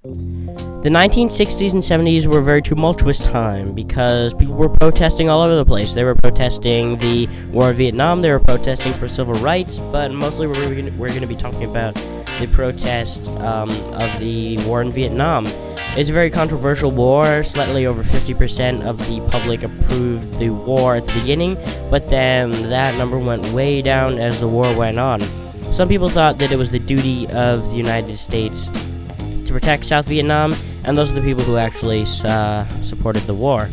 The 1960s and 70s were a very tumultuous time because people were protesting all over the place. They were protesting the war in Vietnam, they were protesting for civil rights, but mostly we're going to be talking about the protest of the war in Vietnam. It's a very controversial war. Slightly over 50% of the public approved the war at the beginning, but then that number went way down as the war went on. Some people thought that it was the duty of the United States to protect South Vietnam, and those are the people who actually supported the war.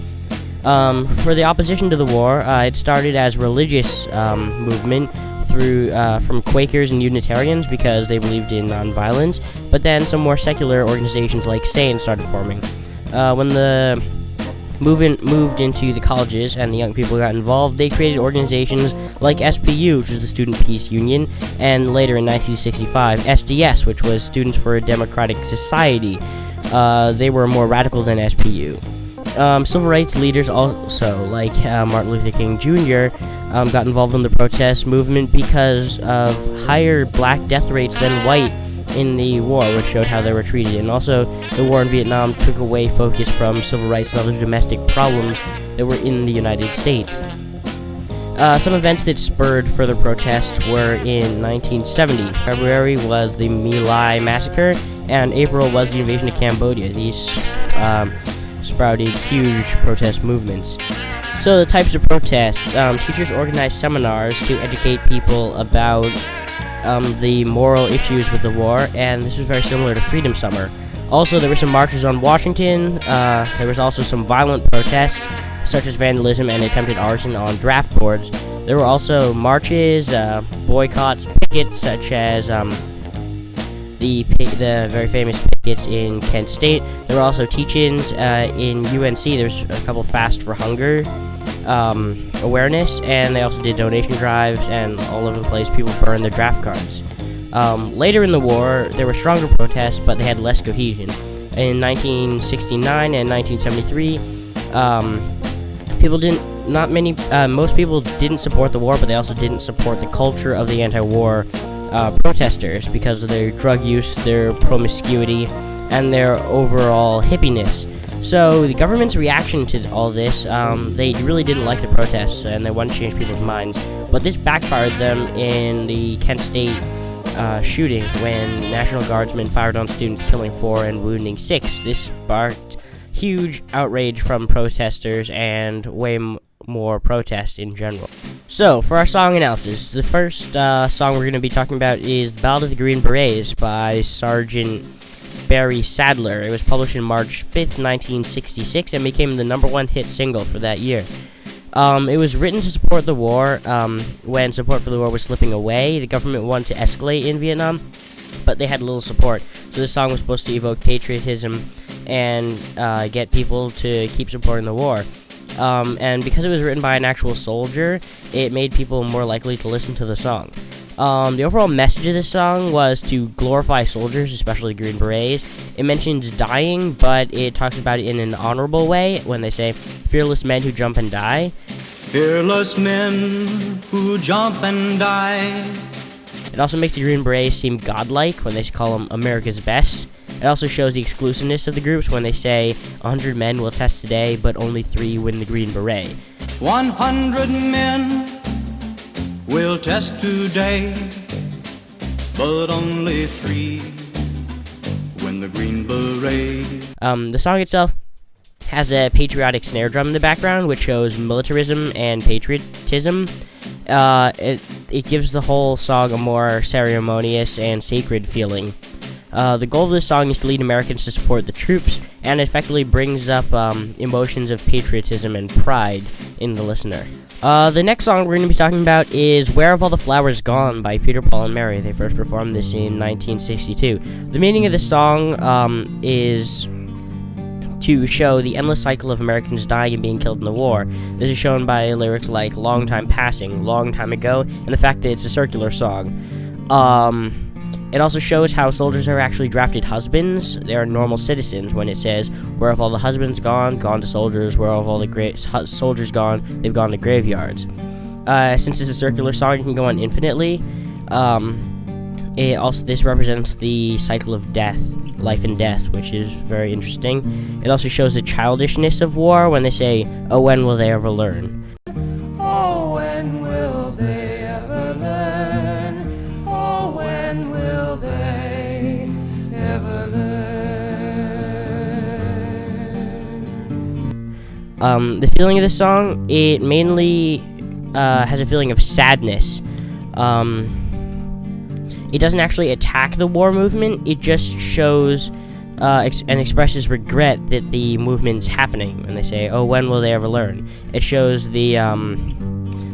For the opposition to the war, it started as a religious movement from Quakers and Unitarians because they believed in nonviolence, but then some more secular organizations like SANE started forming. When the movement moved into the colleges and the young people got involved, they created organizations like SPU, which was the Student Peace Union, and later in 1965, SDS, which was Students for a Democratic Society. They were more radical than SPU. Civil rights leaders also, like Martin Luther King Jr., got involved in the protest movement because of higher black death rates than white in the war, which showed how they were treated. And also, the war in Vietnam took away focus from civil rights and other domestic problems that were in the United States. Some events that spurred further protests were in 1970. February was the My Lai massacre, and April was the invasion of Cambodia. These sprouted huge protest movements. So the types of protests, teachers organized seminars to educate people about the moral issues with the war, and this was very similar to Freedom Summer. Also, there were some marches on Washington. There was also some violent protests, such as vandalism and attempted arson on draft boards. There were also marches, boycotts, pickets, such as the very famous pickets in Kent State. There were also teach-ins in UNC. There's a couple Fast for Hunger awareness, and they also did donation drives, and all over the place people burned their draft cards. Later in the war, there were stronger protests, but they had less cohesion. In 1969 and 1973, most people didn't support the war, but they also didn't support the culture of the anti-war protesters because of their drug use, their promiscuity, and their overall hippiness. So the government's reaction to all this, they really didn't like the protests, and they wanted to change people's minds. But this backfired them in the Kent State shooting when National Guardsmen fired on students, killing 4 and wounding 6. This sparked huge outrage from protesters and way more protest in general. So, for our song analysis, the first song we're going to be talking about is The Ballad of the Green Berets by Sergeant Barry Sadler. It was published in March 5th, 1966, and became the #1 hit single for that year. It was written to support the war when support for the war was slipping away. The government wanted to escalate in Vietnam, but they had little support. So this song was supposed to evoke patriotism and get people to keep supporting the war. And because it was written by an actual soldier, it made people more likely to listen to the song. The overall message of this song was to glorify soldiers, especially Green Berets. It mentions dying, but it talks about it in an honorable way when they say, "Fearless men who jump and die." Fearless men who jump and die. It also makes the Green Berets seem godlike when they call them America's best. It also shows the exclusiveness of the groups when they say 100 men will test today, but only 3 win the Green Beret. 100 men will test today, but only 3 win the Green Beret. The song itself has a patriotic snare drum in the background, which shows militarism and patriotism. It gives the whole song a more ceremonious and sacred feeling. The goal of this song is to lead Americans to support the troops, and it effectively brings up emotions of patriotism and pride in the listener. The next song we're going to be talking about is Where Have All the Flowers Gone by Peter, Paul, and Mary. They first performed this in 1962. The meaning of this song is to show the endless cycle of Americans dying and being killed in the war. This is shown by lyrics like long time passing, long time ago, and the fact that it's a circular song. It also shows how soldiers are actually drafted husbands. They are normal citizens when it says, where have all the husbands gone? Gone to soldiers. Where have all the soldiers gone? They've gone to graveyards. Since it's a circular song, it can go on infinitely. This represents the cycle of death, life and death, which is very interesting. It also shows the childishness of war when they say, "Oh, when will they ever learn?" Oh, when will they ever learn? Oh, when will they ever learn? The feeling of the song, it mainly has a feeling of sadness. It doesn't actually attack the war movement. It just shows and expresses regret that the movement's happening. And they say, "Oh, when will they ever learn?" It shows the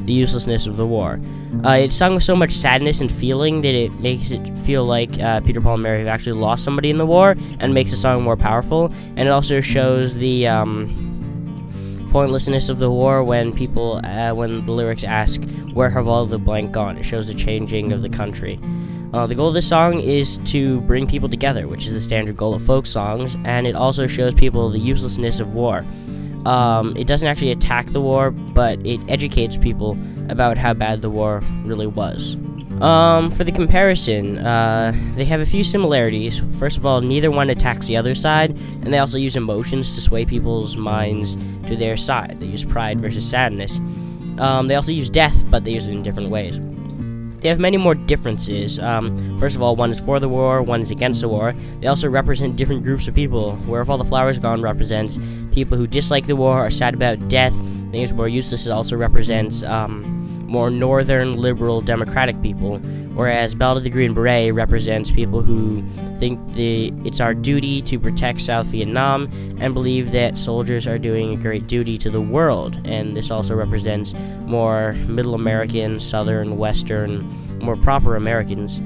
uselessness of the war. It's sung with so much sadness and feeling that it makes it feel like Peter, Paul, and Mary have actually lost somebody in the war, and makes the song more powerful. And it also shows the pointlessness of the war when people, when the lyrics ask, "Where have all the blank gone?" It shows the changing of the country. The goal of this song is to bring people together, which is the standard goal of folk songs, and it also shows people the uselessness of war. It doesn't actually attack the war, but it educates people about how bad the war really was. For the comparison, they have a few similarities. First of all, neither one attacks the other side, and they also use emotions to sway people's minds to their side. They use pride versus sadness. They also use death, but they use it in different ways. They have many more differences. First of all, one is for the war, one is against the war. They also represent different groups of people. Where Have All the Flowers Gone represents people who dislike the war, are sad about death. Things More Useless also represents more northern, liberal, democratic people. Whereas Ballad of the Green Beret represents people who think it's our duty to protect South Vietnam and believe that soldiers are doing a great duty to the world. And this also represents more middle American, southern, western, more proper Americans.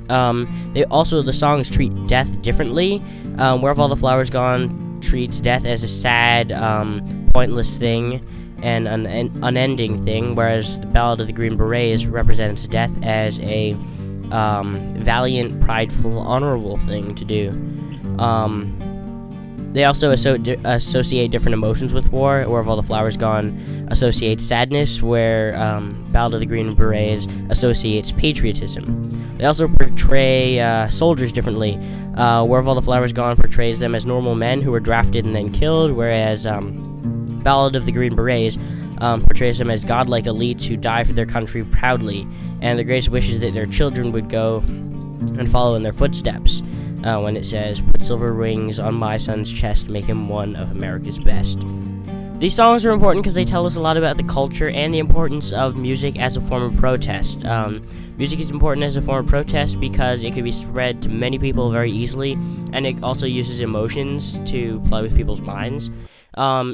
The songs treat death differently. Where Have All the Flowers Gone treats death as a sad, pointless thing and an unending thing, whereas the Ballad of the Green Berets represents death as a valiant, prideful, honorable thing to do. They also associate different emotions with war. Where Have All the Flowers Gone associates sadness, where Ballad of the Green Berets associates patriotism. They also portray soldiers differently. Where Have All the Flowers Gone portrays them as normal men who were drafted and then killed, whereas Ballad of the Green Berets portrays them as godlike elites who die for their country proudly, and their greatest wish is that their children would go and follow in their footsteps. When it says, "Put silver rings on my son's chest, make him one of America's best." These songs are important because they tell us a lot about the culture and the importance of music as a form of protest. Music is important as a form of protest because it can be spread to many people very easily, and it also uses emotions to play with people's minds.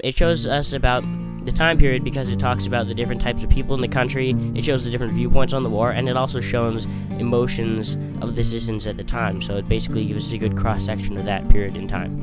It shows us about the time period because it talks about the different types of people in the country. It shows the different viewpoints on the war, and it also shows emotions of the citizens at the time. So it basically gives us a good cross-section of that period in time.